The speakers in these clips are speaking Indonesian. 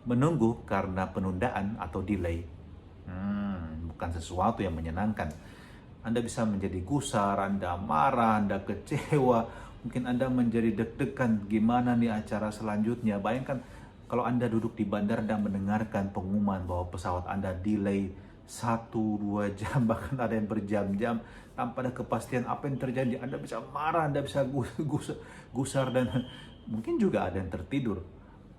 Menunggu karena penundaan atau delay, bukan sesuatu yang menyenangkan. Anda bisa menjadi gusar, Anda marah, Anda kecewa, mungkin Anda menjadi deg-degan gimana nih acara selanjutnya. Bayangkan kalau Anda duduk di bandara dan mendengarkan pengumuman bahwa pesawat Anda delay 1-2 jam, bahkan ada yang berjam-jam tanpa ada kepastian apa yang terjadi. Anda bisa marah, Anda bisa gusar dan mungkin juga ada yang tertidur.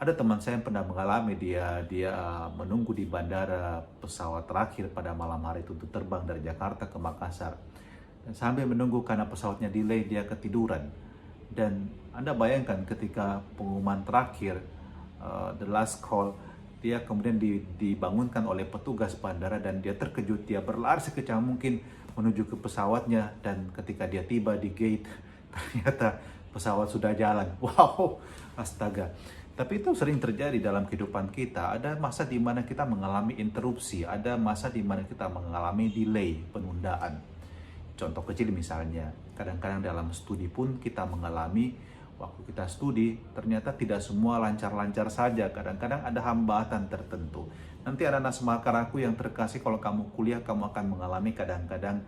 Ada teman saya yang pernah mengalami, dia menunggu di bandara pesawat terakhir pada malam hari itu untuk terbang dari Jakarta ke Makassar. Dan sambil menunggu karena pesawatnya delay, dia ketiduran. Dan Anda bayangkan ketika pengumuman terakhir, the last call, dia kemudian dibangunkan oleh petugas bandara dan dia terkejut. Dia berlari sekecam mungkin menuju ke pesawatnya dan ketika dia tiba di gate, ternyata pesawat sudah jalan. Wow, astaga. Tapi itu sering terjadi dalam kehidupan kita. Ada masa di mana kita mengalami interupsi, ada masa di mana kita mengalami delay, penundaan. Contoh kecil misalnya, kadang-kadang dalam studi pun kita mengalami waktu kita studi, ternyata tidak semua lancar-lancar saja. Kadang-kadang ada hambatan tertentu. Nanti anak-anak semakar aku yang terkasih, kalau kamu kuliah, kamu akan mengalami kadang-kadang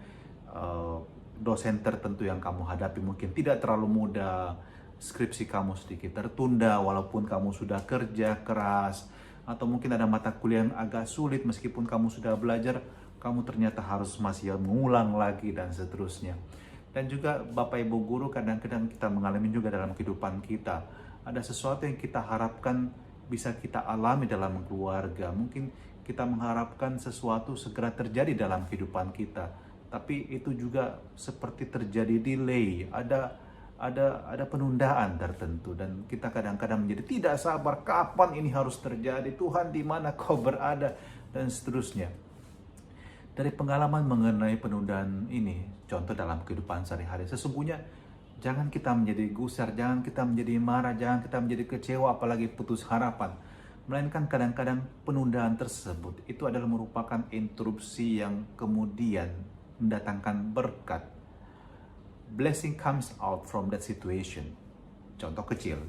dosen tertentu yang kamu hadapi mungkin tidak terlalu mudah, skripsi kamu sedikit tertunda walaupun kamu sudah kerja keras, atau mungkin ada mata kuliah yang agak sulit meskipun kamu sudah belajar, kamu ternyata harus masih mengulang lagi dan seterusnya. Dan juga Bapak Ibu Guru, kadang-kadang kita mengalami juga dalam kehidupan kita. Ada sesuatu yang kita harapkan bisa kita alami dalam keluarga. Mungkin kita mengharapkan sesuatu segera terjadi dalam kehidupan kita. Tapi itu juga seperti terjadi delay, ada penundaan tertentu dan kita kadang-kadang menjadi tidak sabar, kapan ini harus terjadi, Tuhan di mana kau berada, dan seterusnya. Dari pengalaman mengenai penundaan ini, contoh dalam kehidupan sehari-hari, sesungguhnya jangan kita menjadi gusar, jangan kita menjadi marah, jangan kita menjadi kecewa, apalagi putus harapan. Melainkan kadang-kadang penundaan tersebut itu adalah merupakan interupsi yang kemudian mendatangkan berkat. Blessing comes out from that situation. Contoh kecil,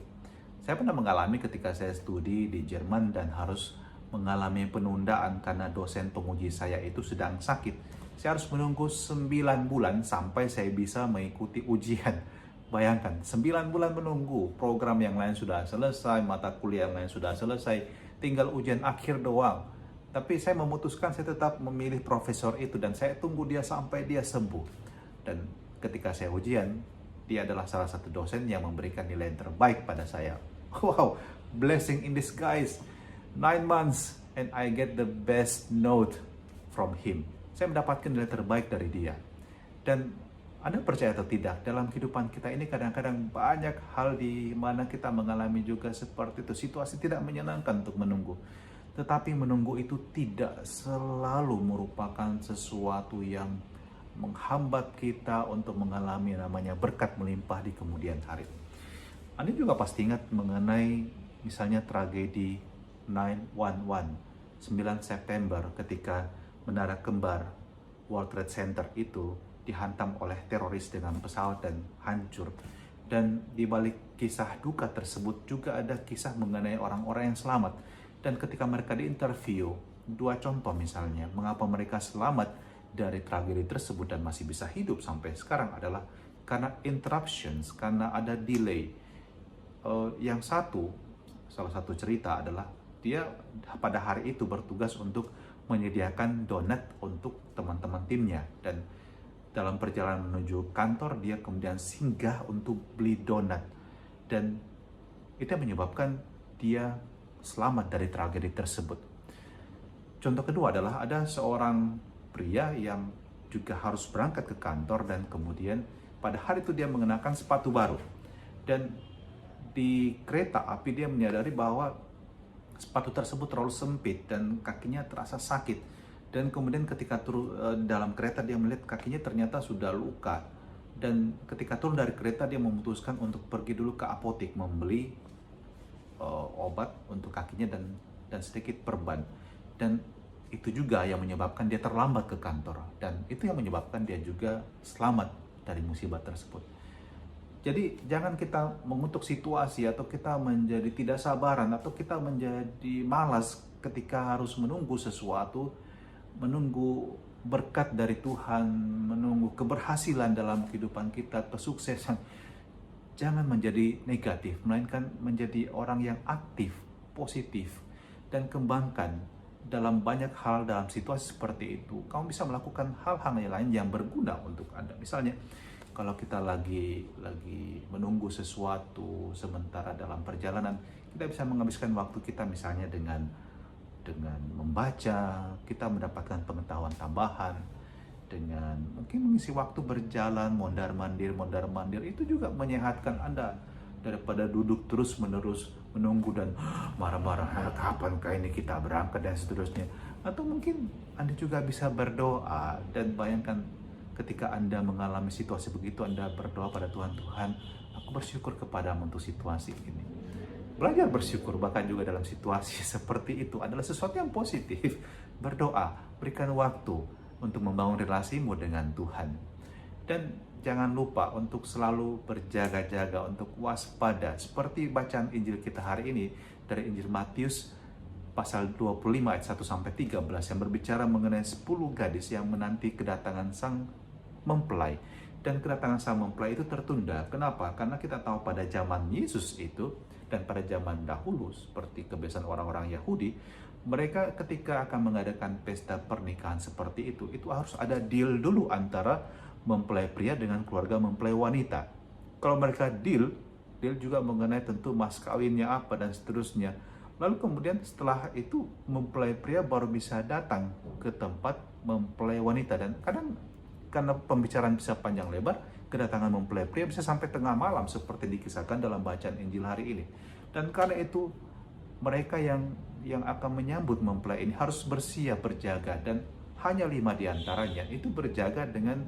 saya pernah mengalami ketika saya studi di Jerman dan harus mengalami penundaan karena dosen penguji saya itu sedang sakit. Saya harus menunggu 9 bulan sampai saya bisa mengikuti ujian. Bayangkan, 9 bulan menunggu, program yang lain sudah selesai, mata kuliah yang lain sudah selesai, tinggal ujian akhir doang. Tapi saya memutuskan saya tetap memilih profesor itu dan saya tunggu dia sampai dia sembuh. Dan ketika saya ujian, dia adalah salah satu dosen yang memberikan nilai yang terbaik pada saya. Wow, blessing in disguise. 9 months and I get the best note from him. Saya mendapatkan nilai terbaik dari dia. Dan Anda percaya atau tidak, dalam kehidupan kita ini kadang-kadang banyak hal di mana kita mengalami juga seperti itu. Situasi tidak menyenangkan untuk menunggu. Tetapi menunggu itu tidak selalu merupakan sesuatu yang menghambat kita untuk mengalami namanya berkat melimpah di kemudian hari. Anda juga pasti ingat mengenai misalnya tragedi 9/11, 9 September, ketika menara kembar World Trade Center itu dihantam oleh teroris dengan pesawat dan hancur. Dan di balik kisah duka tersebut juga ada kisah mengenai orang-orang yang selamat. Dan ketika mereka diinterview, 2 contoh misalnya, mengapa mereka selamat dari tragedi tersebut dan masih bisa hidup sampai sekarang adalah karena interruptions, karena ada delay. Yang salah satu cerita adalah dia pada hari itu bertugas untuk menyediakan donat untuk teman-teman timnya, dan dalam perjalanan menuju kantor dia kemudian singgah untuk beli donat, dan itu yang menyebabkan dia selamat dari tragedi tersebut. Contoh kedua adalah ada seorang pria yang juga harus berangkat ke kantor dan kemudian pada hari itu dia mengenakan sepatu baru. Dan di kereta api dia menyadari bahwa sepatu tersebut terlalu sempit dan kakinya terasa sakit. Dan kemudian ketika dalam kereta dia melihat kakinya ternyata sudah luka. Dan ketika turun dari kereta dia memutuskan untuk pergi dulu ke apotek membeli obat untuk kakinya dan sedikit perban. Dan itu juga yang menyebabkan dia terlambat ke kantor, dan itu yang menyebabkan dia juga selamat dari musibah tersebut. Jadi jangan kita mengutuk situasi atau kita menjadi tidak sabaran atau kita menjadi malas ketika harus menunggu sesuatu, menunggu berkat dari Tuhan, menunggu keberhasilan dalam kehidupan kita, kesuksesan. Jangan menjadi negatif, melainkan menjadi orang yang aktif, positif, dan kembangkan dalam banyak hal dalam situasi seperti itu. Kamu bisa melakukan hal-hal lain yang berguna untuk Anda. Misalnya, kalau kita lagi menunggu sesuatu sementara dalam perjalanan, kita bisa menghabiskan waktu kita misalnya dengan membaca, kita mendapatkan pengetahuan tambahan, dengan mungkin mengisi waktu berjalan, mondar-mandir, itu juga menyehatkan Anda daripada duduk terus-menerus menunggu dan marah-marah, kapankah ini kita berangkat dan seterusnya. Atau mungkin Anda juga bisa berdoa dan bayangkan ketika Anda mengalami situasi begitu, Anda berdoa pada Tuhan, Tuhan, aku bersyukur kepadamu untuk situasi ini. Belajar bersyukur bahkan juga dalam situasi seperti itu adalah sesuatu yang positif. Berdoa, berikan waktu untuk membangun relasimu dengan Tuhan. Dan jangan lupa untuk selalu berjaga-jaga, untuk waspada. Seperti bacaan Injil kita hari ini dari Injil Matius pasal 25 ayat 1-13 yang berbicara mengenai 10 gadis yang menanti kedatangan sang mempelai. Dan kedatangan sang mempelai itu tertunda. Kenapa? Karena kita tahu pada zaman Yesus itu dan pada zaman dahulu seperti kebiasaan orang-orang Yahudi, mereka ketika akan mengadakan pesta pernikahan seperti itu harus ada deal dulu antara mempelai pria dengan keluarga mempelai wanita. Kalau mereka deal juga mengenai tentu mas kawinnya apa dan seterusnya. Lalu kemudian setelah itu mempelai pria baru bisa datang ke tempat mempelai wanita, dan kadang karena pembicaraan bisa panjang lebar, kedatangan mempelai pria bisa sampai tengah malam seperti dikisahkan dalam bacaan Injil hari ini. Dan karena itu mereka yang akan menyambut mempelai ini harus bersiap berjaga, dan hanya 5 diantaranya itu berjaga dengan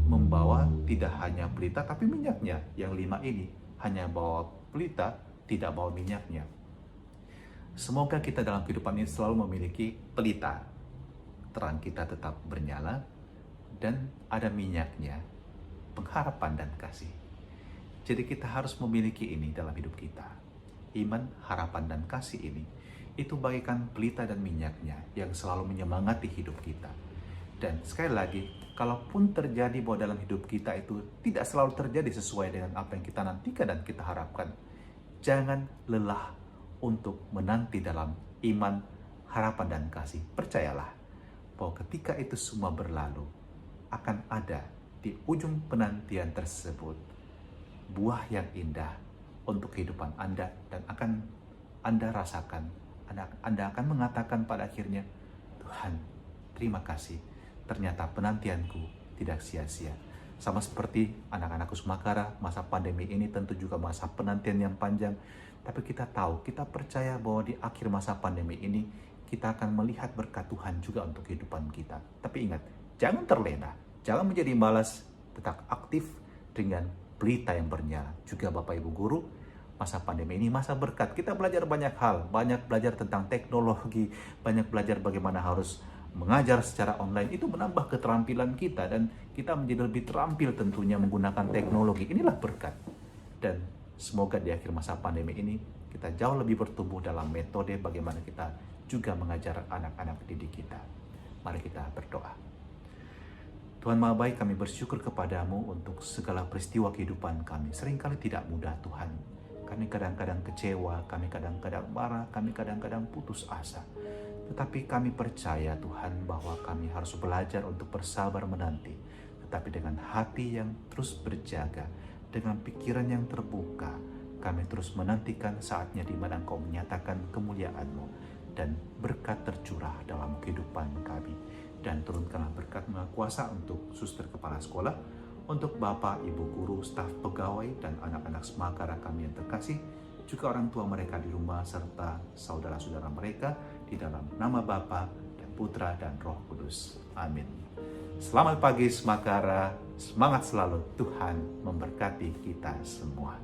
membawa tidak hanya pelita tapi minyaknya. Yang 5 ini hanya bawa pelita, tidak bawa minyaknya. Semoga kita dalam kehidupan ini selalu memiliki pelita, terang kita tetap bernyala, dan ada minyaknya, pengharapan dan kasih. Jadi kita harus memiliki ini dalam hidup kita. Iman, harapan, dan kasih ini itu bagaikan pelita dan minyaknya yang selalu menyemangati hidup kita. Dan sekali lagi, kalaupun terjadi bahwa dalam hidup kita itu tidak selalu terjadi sesuai dengan apa yang kita nantikan dan kita harapkan, jangan lelah untuk menanti dalam iman, harapan, dan kasih. Percayalah bahwa ketika itu semua berlalu, akan ada di ujung penantian tersebut buah yang indah untuk kehidupan Anda, dan akan Anda rasakan, Anda akan mengatakan pada akhirnya, Tuhan, terima kasih, ternyata penantianku tidak sia-sia. Sama seperti anak-anak Kusmakara, masa pandemi ini tentu juga masa penantian yang panjang, tapi kita tahu, kita percaya bahwa di akhir masa pandemi ini kita akan melihat berkat Tuhan juga untuk kehidupan kita. Tapi ingat, jangan terlena, jangan menjadi malas, tetap aktif dengan pelita yang bernyala. Juga Bapak Ibu Guru, masa pandemi ini masa berkat. Kita belajar banyak hal, banyak belajar tentang teknologi, banyak belajar bagaimana harus mengajar secara online. Itu menambah keterampilan kita dan kita menjadi lebih terampil tentunya menggunakan teknologi. Inilah berkat. Dan semoga di akhir masa pandemi ini kita jauh lebih bertumbuh dalam metode bagaimana kita juga mengajar anak-anak didik kita. Mari kita berdoa. Tuhan Maha Baik, kami bersyukur kepadamu untuk segala peristiwa kehidupan kami. Seringkali tidak mudah Tuhan. Kami kadang-kadang kecewa, kami kadang-kadang marah, kami kadang-kadang putus asa. Tetapi kami percaya Tuhan bahwa kami harus belajar untuk bersabar menanti. Tetapi dengan hati yang terus berjaga, dengan pikiran yang terbuka, kami terus menantikan saatnya di mana Engkau menyatakan kemuliaan-Mu dan berkat tercurah dalam kehidupan kami. Dan turunkanlah berkat kuasa untuk suster kepala sekolah, untuk Bapak, Ibu Guru, staf pegawai, dan anak-anak Semakara kami yang terkasih, juga orang tua mereka di rumah, serta saudara-saudara mereka, di dalam nama Bapa dan Putra dan Roh Kudus. Amin. Selamat pagi Semakara, semangat selalu, Tuhan memberkati kita semua.